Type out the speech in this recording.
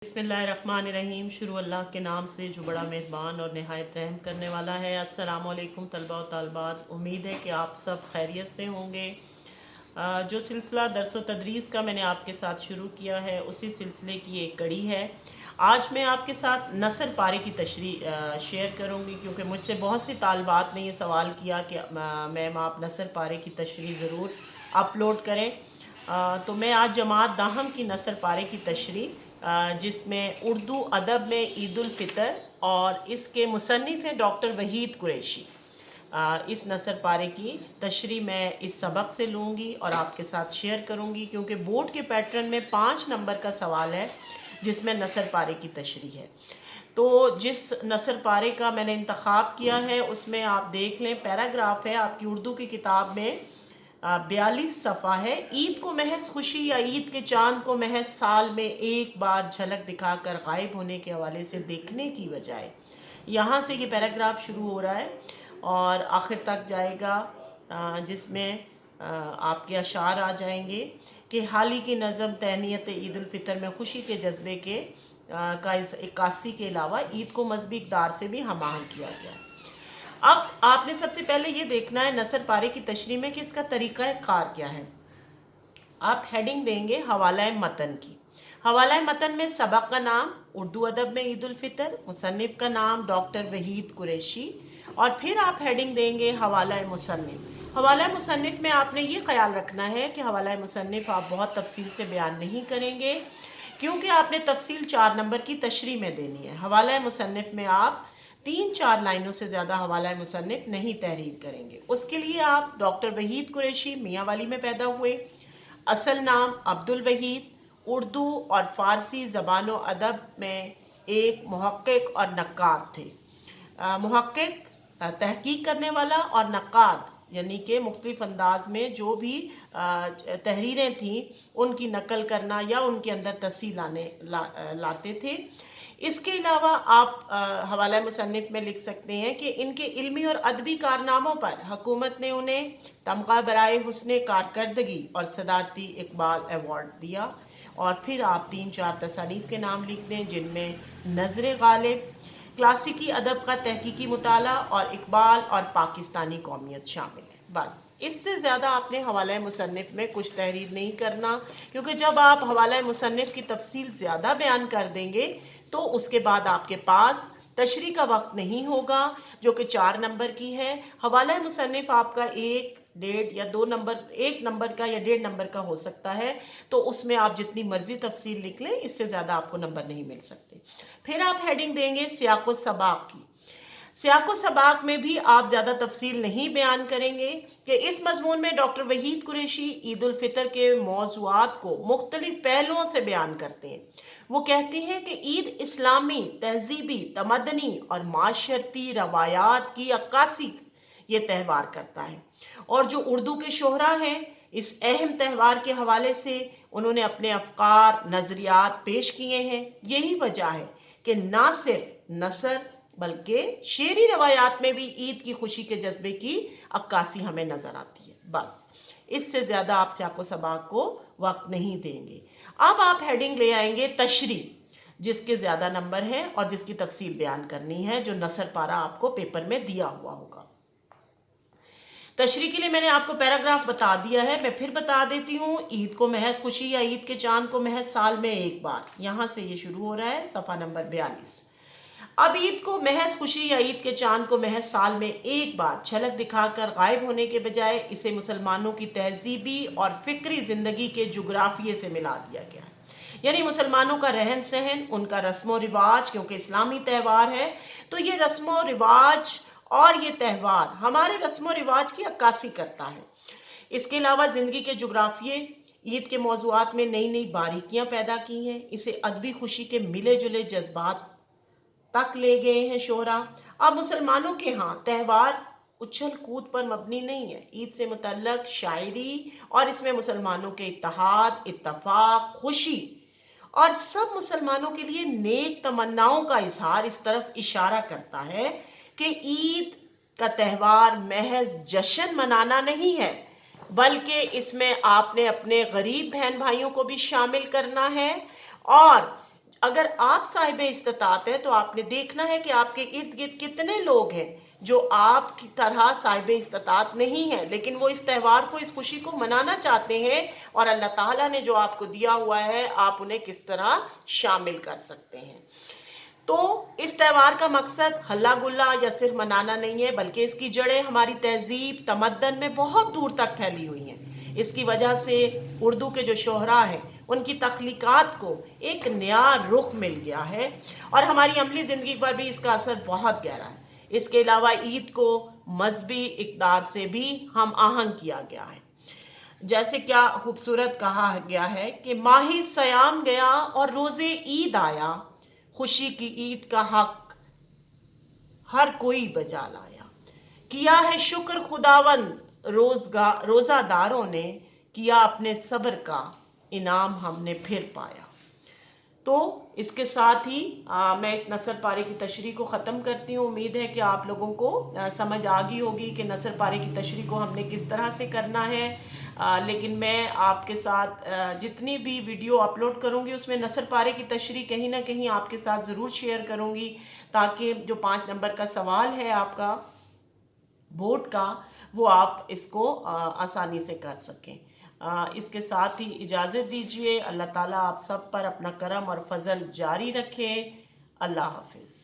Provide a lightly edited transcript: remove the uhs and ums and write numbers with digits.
बिस्मिल्लाहिर्रहमानिर्रहीम। शुरू अल्लाह के नाम से जो बड़ा मेहरबान और नहायत रहम करने वाला है। अस्सलामु अलैकुम तलबा व तालिबात, उम्मीद है कि आप सब खैरियत से होंगे। जो सिलसिला दर्स व तदरीस का मैंने आपके साथ शुरू किया है, उसी सिलसिले की एक कड़ी है। आज मैं आपके साथ नसर पारे की तशरीह शेयर करूँगी, क्योंकि मुझसे बहुत सी तालिबात ने ये सवाल किया कि मैम आप नसर पारे की तशरीह ज़रूर अपलोड करें। तो मैं आज जमात दाहम की नसर पारे की तशरीह, जिसमें उर्दू अदब में ईद उल फितर और इसके मुसन्निफ़ हैं डॉक्टर वहीद कुरैशी, इस नसर पारे की तशरीह मैं इस सबक से लूँगी और आपके साथ शेयर करूँगी, क्योंकि बोर्ड के पैटर्न में 5 नंबर का सवाल है जिसमें नसर पारे की तशरीह है। तो जिस नसर पारे का मैंने इंतखाब किया है उसमें आप देख लें, पैराग्राफ है आपकी उर्दू की किताब में 42 सफ़ा है। ईद को महज खुशी या ईद के चांद को महज साल में एक बार झलक दिखाकर गायब होने के हवाले से देखने की बजाय, यहाँ से ये पैराग्राफ शुरू हो रहा है और आखिर तक जाएगा, जिसमें आपके अशार आ जाएंगे कि हाल ही की नज़म तहनीत ईद उल फितर में खुशी के जज्बे के का इस 81 के अलावा ईद को मजहबी इक़दार से भी हमाहंग किया गया है। अब आपने सबसे पहले ये देखना है नसर पारे की तशरीह में कि इसका तरीक़ा कार क्या है। आप हेडिंग देंगे हवाला मतन की। हवाला मतन में सबक का नाम उर्दू अदब में ईद उल फितर, मुसन्निफ़ का नाम डॉक्टर वहीद कुरैशी, और फिर आप हेडिंग देंगे हवाला मुसन्निफ़। हवाला मुसन्निफ़ में आपने ये ख्याल रखना है कि हवाला मुसन्निफ़ आप बहुत तफसील से बयान नहीं करेंगे, क्योंकि आपने तफसील 4 नंबर की तशरीह में देनी है। हवाला मुसन्निफ़ में आप 3-4 लाइनों से ज़्यादा हवाला मुसन्निफ़ नहीं तहरीर करेंगे। उसके लिए आप डॉक्टर वहीद कुरैशी मियाँ वाली में पैदा हुए, असल नाम अब्दुल वहीद, उर्दू और फ़ारसी ज़बान व अदब में एक मुहक्किक और नक्काद थे। मुहक्किक तहकीक करने वाला और नक्काद यानी कि मुख्तलिफ अंदाज में जो भी तहरीरें थीं उनकी नकल करना या उनके अंदर तस्सील लाते थे। इसके अलावा आप हवाला मुसन्निफ़ में लिख सकते हैं कि इनके इल्मी और अदबी कारनामों पर हुकूमत ने उन्हें तमगा बराए हुस्ने कारकर्दगी और सदारती इकबाल अवार्ड दिया। और फिर आप 3-4 तसानीफ़ के नाम लिख दें, जिनमें नज़र गालिब, क्लासिकी अदब का तहकीकी मुताला और इकबाल और पाकिस्तानी कौमियत शामिल है। बस इससे ज़्यादा आपने हवाला मुसन्निफ़ में कुछ तहरीर नहीं करना, क्योंकि जब आप हवाला मुसन्निफ़ की तफसील ज़्यादा बयान कर देंगे तो उसके बाद आपके पास तशरीह का वक्त नहीं होगा, जो कि 4 नंबर की है। हवाला मुसन्निफ़ आपका 1, 1.5 या 2 नंबर, 1 नंबर का या 1.5 नंबर का हो सकता है, तो उसमें आप जितनी मर्जी तफसील लिख लें, इससे ज़्यादा आपको नंबर नहीं मिल सकते। फिर आप हेडिंग देंगे सियाक़ व सबाक़ की। सियाक़ व सबाक़ में भी आप ज़्यादा तफसील नहीं बयान करेंगे कि इस मज़मून में डॉक्टर वहीद कुरैशी ईद उल फितर के मौज़ूआत को मुख्तलिफ पहलुओं से बयान करते हैं। वो कहते हैं कि ईद इस्लामी, तहजीबी, तमदनी और माशरती रवायात की अक्कासी ये त्यौहार करता है, और जो उर्दू के शोहरा हैं इस अहम त्यौहार के हवाले से उन्होंने अपने अफकार, नज़रियात पेश किए हैं। यही वजह है कि ना सिर्फ नसर बल्कि शेरी रवायात में भी ईद की खुशी के जज्बे की अक्कासी हमें नज़र आती है। बस इससे ज़्यादा आप सियाक़ व सबाक़ को वक्त नहीं देंगे। अब आप हेडिंग ले आएंगे तशरीह, जिसके ज़्यादा नंबर हैं और जिसकी तफसील बयान करनी है, जो नसर पारा आपको पेपर में दिया हुआ होगा। तशरीह के लिए मैंने आपको पैराग्राफ बता दिया है, मैं फिर बता देती हूँ। ईद को महज खुशी या ईद के चांद को महज साल में एक बार, यहाँ से ये शुरू हो रहा है, सफ़ा नंबर 42। अब ईद को महज खुशी या ईद के चांद को महज साल में एक बार झलक दिखाकर गायब होने के बजाय इसे मुसलमानों की तहजीबी और फिक्री ज़िंदगी के जुग्राफिये से मिला दिया गया है। यानी मुसलमानों का रहन सहन, उनका रस्म व रिवाज, क्योंकि इस्लामी त्यौहार है तो ये रस्म व रिवाज और ये त्यौहार हमारे रस्म व रिवाज की अक्कासी करता है। इसके अलावा ज़िंदगी के जुग्राफिये ईद के मौज़ूआत में नई नई बारीकियाँ पैदा की हैं। इसे अदबी खुशी के मिले जुले जज्बात तक ले गए हैं शोहरा। अब मुसलमानों के यहाँ त्यौहार उछल कूद पर मबनी नहीं है। ईद से मुतल्लक शायरी और इसमें मुसलमानों के इत्तेहाद, इत्तफाक, खुशी और सब मुसलमानों के लिए नेक तमन्नाओं का इजहार इस तरफ इशारा करता है कि ईद का त्यौहार महज जश्न मनाना नहीं है, बल्कि इसमें आपने अपने गरीब बहन भाइयों को भी शामिल करना है और اگر آپ صاحب استطاعت ہیں تو آپ نے دیکھنا ہے کہ آپ کے ارد گرد کتنے لوگ ہیں جو آپ کی طرح صاحب استطاعت نہیں ہیں، لیکن وہ اس تہوار کو، اس خوشی کو منانا چاہتے ہیں، اور اللہ تعالیٰ نے جو آپ کو دیا ہوا ہے آپ انہیں کس طرح شامل کر سکتے ہیں۔ تو اس تہوار کا مقصد ہلا گلا یا صرف منانا نہیں ہے، بلکہ اس کی جڑیں ہماری تہذیب تمدن میں بہت دور تک پھیلی ہوئی ہیں۔ اس کی وجہ سے اردو کے جو شعراء ہیں ان کی تخلیقات کو ایک نیا رخ مل گیا ہے، اور ہماری عملی زندگی پر بھی اس کا اثر بہت گہرا ہے۔ اس کے علاوہ عید کو مذہبی اقدار سے بھی ہم آہنگ کیا گیا ہے۔ جیسے کیا خوبصورت کہا گیا ہے کہ ماہ سیام گیا اور روز عید آیا، خوشی کی عید کا حق ہر کوئی بجا لایا۔ کیا ہے شکر خداوند روزہ داروں نے، کیا اپنے صبر کا انعام ہم نے پھر پایا۔ تو اس کے ساتھ ہی میں اس نثر پارے کی تشریح کو ختم کرتی ہوں۔ امید ہے کہ آپ لوگوں کو سمجھ آ گئی ہوگی کہ نثر پارے کی تشریح کو ہم نے کس طرح سے کرنا ہے، لیکن میں آپ کے ساتھ جتنی بھی ویڈیو اپلوڈ کروں گی اس میں نثر پارے کی تشریح کہیں نہ کہیں آپ کے ساتھ ضرور شیئر کروں گی، تاکہ جو 5 نمبر کا سوال ہے آپ کا بورڈ کا، وہ آپ اس کو آسانی سے کر سکیں۔ اس کے ساتھ ہی اجازت دیجیے۔ اللہ تعالیٰ آپ سب پر اپنا کرم اور فضل جاری رکھے۔ اللہ حافظ۔